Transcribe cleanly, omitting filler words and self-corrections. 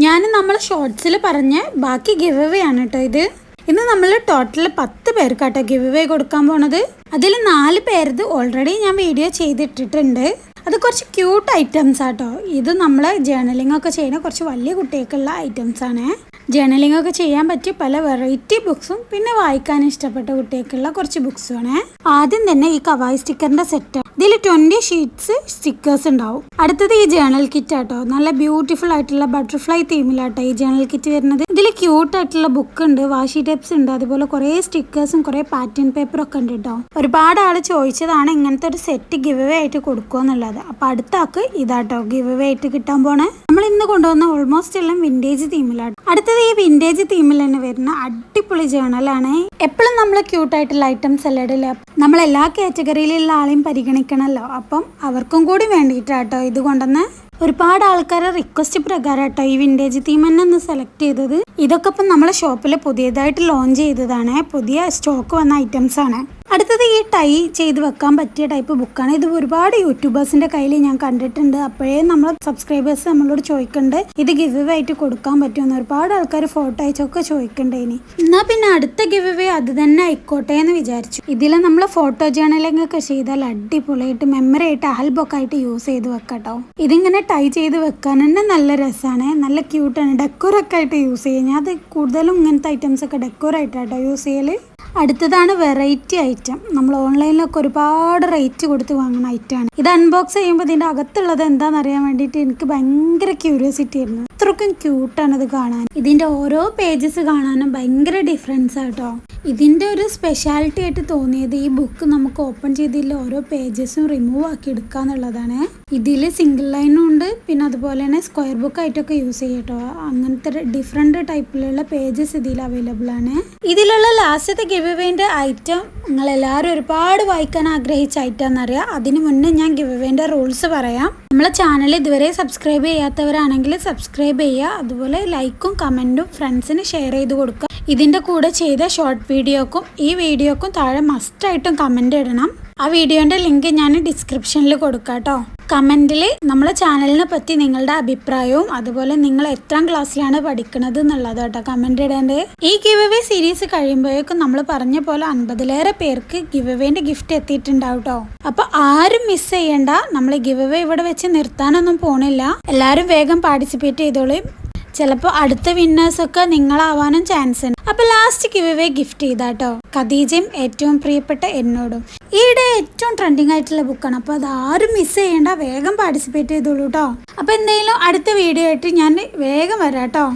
ഞാൻ നമ്മൾ ഷോർട്സിൽ പറഞ്ഞ ബാക്കി ഗിവ് അവേ ആണ് കേട്ടോ ഇത്. ഇന്ന് നമ്മൾ ടോട്ടൽ 10 പേർക്കാട്ടോ ഗിവ് അവേ കൊടുക്കാൻ പോണത്. അതിൽ 4 പേരത് ഓൾറെഡി ഞാൻ വീഡിയോ ചെയ്തിട്ടിട്ടുണ്ട്. അത് കുറച്ച് ക്യൂട്ട് ഐറ്റംസ് ആട്ടോ. ഇത് നമ്മൾ ജേർണലിംഗ് ഒക്കെ ചെയ്യുന്ന കുറച്ച് വലിയ കുട്ടികൾക്കുള്ള ഐറ്റംസ് ആണ്. ജേർണലിംഗ് ഒക്കെ ചെയ്യാൻ പറ്റിയ പല വെറൈറ്റി ബുക്സും പിന്നെ വായിക്കാൻ ഇഷ്ടപ്പെട്ട കുട്ടികൾക്കുള്ള കുറച്ച് ബുക്സും ആണ്. ആദ്യം തന്നെ ഈ കവായി സ്റ്റിക്കറിന്റെ സെറ്റ്. ഇതിൽ 20 ഷീറ്റ്സ് സ്റ്റിക്കേഴ്സ് ഉണ്ടാവും. അടുത്തത് ഈ ജേർണൽ കിറ്റ് ആട്ടോ. നല്ല ബ്യൂട്ടിഫുൾ ആയിട്ടുള്ള ബട്ടർഫ്ലൈ തീമിലാട്ടോ ഈ ജേർണൽ കിറ്റ് വരുന്നത്. ഇതിൽ ക്യൂട്ട് ആയിട്ടുള്ള ബുക്ക് ഉണ്ട്, വാഷി ടേപ്സ് ഉണ്ട്, അതുപോലെ കുറെ സ്റ്റിക്കേഴ്സും കുറെ പാറ്റേൺ പേപ്പറും ഒക്കെ ഉണ്ട് കേട്ടോ. ഒരുപാട് ആള് ചോദിച്ചതാണ് ഇങ്ങനത്തെ ഒരു സെറ്റ് ഗിവ് അവേ ആയിട്ട് കൊടുക്കുക എന്നുള്ളത്. അപ്പൊ അടുത്ത ആൾക്ക് ഇതാട്ടോ ഗിവ് അവേ ആയിട്ട് കിട്ടാൻ പോണേ. നമ്മൾ ഇന്ന് കൊണ്ടുവന്ന ഓൾമോസ്റ്റ് എല്ലാം വിന്റേജ് തീമിലാട്ടോ. അടുത്തത് ഈ വിന്റേജ് തീമിൽ തന്നെ വരുന്ന അടിപൊളി ജേർണലാണ്. എപ്പോഴും നമ്മൾ ക്യൂട്ടായിട്ടുള്ള ഐറ്റംസ് എല്ലാം ഇടില്ല. നമ്മൾ എല്ലാ കാറ്റഗറിയിലുള്ള ആളെയും പരിഗണിക്കണമല്ലോ. അപ്പം അവർക്കും കൂടി വേണ്ടിയിട്ടാട്ടോ ഇത് കൊണ്ടുവന്ന്. ഒരുപാട് ആൾക്കാരെ റിക്വസ്റ്റ് പ്രകാരം കേട്ടോ ഈ വിന്റേജ് തീം തന്നെ ഒന്ന് സെലക്ട് ചെയ്തത്. ഇതൊക്കെ ഇപ്പം നമ്മളെ ഷോപ്പിൽ പുതിയതായിട്ട് ലോഞ്ച് ചെയ്തതാണ്. പുതിയ സ്റ്റോക്ക് വന്ന ഐറ്റംസ് ആണ്. അടുത്തത് ഈ ടൈ ചെയ്ത് വെക്കാൻ പറ്റിയ ടൈപ്പ് ബുക്കാണ്. ഇത് ഒരുപാട് യൂട്യൂബേഴ്സിന്റെ കയ്യിൽ ഞാൻ കണ്ടിട്ടുണ്ട്. അപ്പോഴേ നമ്മൾ സബ്സ്ക്രൈബേഴ്സ് നമ്മളോട് ചോദിക്കുന്നുണ്ട് ഇത് ഗിവ് അവേ ആയിട്ട് കൊടുക്കാൻ പറ്റുമെന്ന്. ഒരുപാട് ആൾക്കാർ ഫോട്ടോ അയച്ചൊക്കെ ചോദിക്കണ്ടേ. ഇനി എന്നാ പിന്നെ അടുത്ത ഗിവ് അവേ അത് തന്നെ ആയിക്കോട്ടെ എന്ന് വിചാരിച്ചു. ഇതിൽ നമ്മൾ ഫോട്ടോ ജേർണലിംഗ് ഒക്കെ ചെയ്താൽ അടിപൊളിയായിട്ട് മെമ്മറി ആയിട്ട് ആൽബമൊക്കെ ആയിട്ട് യൂസ് ചെയ്ത് വെക്കാട്ടോ. ഇതിങ്ങനെ ടൈ ചെയ്ത് വെക്കാൻ തന്നെ നല്ല രസമാണ്, നല്ല ക്യൂട്ടാണ്. ഡെക്കോറൊക്കെ ആയിട്ട് യൂസ് ചെയ്യും. ഞാൻ അത് കൂടുതലും ഇങ്ങനത്തെ ഐറ്റംസ് ഒക്കെ ഡെക്കോറായിട്ടാട്ടോ യൂസ് ചെയ്യല്. അടുത്തതാണ് വെറൈറ്റി ഐറ്റം. നമ്മൾ ഓൺലൈനിലൊക്കെ ഒരുപാട് റേറ്റ് കൊടുത്ത് വാങ്ങുന്ന ഐറ്റമാണ്. ഇത് അൺബോക്സ് ചെയ്യുമ്പോൾ ഇതിൻ്റെ അകത്തുള്ളത് എന്താണെന്ന് അറിയാൻ വേണ്ടിയിട്ട് എനിക്ക് ഭയങ്കര ക്യൂരിയോസിറ്റി ആയിരുന്നു. അത്രക്കും ക്യൂട്ടാണ് ഇത് കാണാൻ. ഇതിൻ്റെ ഓരോ പേജസ് കാണാനും ഭയങ്കര ഡിഫറൻസ് ആട്ടോ. ഇതിൻ്റെ ഒരു സ്പെഷ്യാലിറ്റി ആയിട്ട് തോന്നിയത് ഈ ബുക്ക് നമുക്ക് ഓപ്പൺ ചെയ്തതിൽ ഓരോ പേജസും റിമൂവ് ആക്കി എടുക്കുക എന്നുള്ളതാണ്. ഇതിൽ സിംഗിൾ ലൈനും ഉണ്ട്, പിന്നെ അതുപോലെ തന്നെ സ്ക്വയർ ബുക്ക് ആയിട്ടൊക്കെ യൂസ് ചെയ്യട്ടോ. അങ്ങനത്തെ ഡിഫറെൻറ്റ് ടൈപ്പിലുള്ള പേജസ് ഇതിൽ അവൈലബിൾ ആണ്. ഇതിലുള്ള ലാസ്റ്റത്തെ ഗിവ് അവേൻ്റെ ഐറ്റം നിങ്ങളെല്ലാവരും ഒരുപാട് വായിക്കാൻ ആഗ്രഹിച്ച ഐറ്റം എന്നറിയാം. അതിന് മുന്നേ ഞാൻ ഗിവ് അവേൻ്റെ റൂൾസ് പറയാം. നമ്മളെ ചാനൽ ഇതുവരെ സബ്സ്ക്രൈബ് ചെയ്യാത്തവരാണെങ്കിൽ സബ്സ്ക്രൈബ് ചെയ്യുക. അതുപോലെ ലൈക്കും കമൻറ്റും ഫ്രണ്ട്സിന് ഷെയർ ചെയ്ത് കൊടുക്കുക. ഇതിൻ്റെ കൂടെ ചെയ്ത ഷോർട്ട് വീഡിയോക്കും ഈ വീഡിയോക്കും താഴെ മസ്റ്റായിട്ടും കമൻറ്റ് ഇടണം. ആ വീഡിയോൻ്റെ ലിങ്ക് ഞാൻ ഡിസ്ക്രിപ്ഷനിൽ കൊടുക്കാം കേട്ടോ. കമൻറ്റിൽ നമ്മളെ ചാനലിനെ പറ്റി നിങ്ങളുടെ അഭിപ്രായവും അതുപോലെ നിങ്ങൾ എത്രാം ക്ലാസ്സിലാണ് പഠിക്കുന്നത് എന്നുള്ളത് കേട്ടോ കമൻറ്റ് ഇടേണ്ടത്. ഈ ഗിവ് അവേ സീരീസ് കഴിയുമ്പോഴേക്കും നമ്മൾ പറഞ്ഞ പോലെ 50ലേറെ പേർക്ക് ഗിവ് അവേൻ്റെ ഗിഫ്റ്റ് എത്തിയിട്ടുണ്ടാവും കേട്ടോ. അപ്പോൾ ആരും മിസ് ചെയ്യണ്ട. നമ്മൾ ഗിവ് അവേ ഇവിടെ വെച്ച് നിർത്താനൊന്നും പോണില്ല. എല്ലാവരും വേഗം പാർട്ടിസിപ്പേറ്റ് ചെയ്തോളൂ. ചിലപ്പോൾ അടുത്ത വിന്നേഴ്സൊക്കെ നിങ്ങളാവാനും ചാൻസ് ഉണ്ട്. അപ്പോൾ ലാസ്റ്റ് ഗിവ് അവേ ഗിഫ്റ്റ് ചെയ്താട്ടോ ഖദീജയും ഏറ്റവും പ്രിയപ്പെട്ട എന്നോടും. ഈയിടെ ഏറ്റവും ട്രെൻഡിങ് ആയിട്ടുള്ള ബുക്കാണ്. അപ്പോൾ അത് ആരും മിസ് ചെയ്യേണ്ട, വേഗം പാർട്ടിസിപ്പേറ്റ് ചെയ്തോളൂ കേട്ടോ. അപ്പോൾ എന്തായാലും അടുത്ത വീഡിയോ ആയിട്ട് ഞാൻ വേഗം വരാം കേട്ടോ.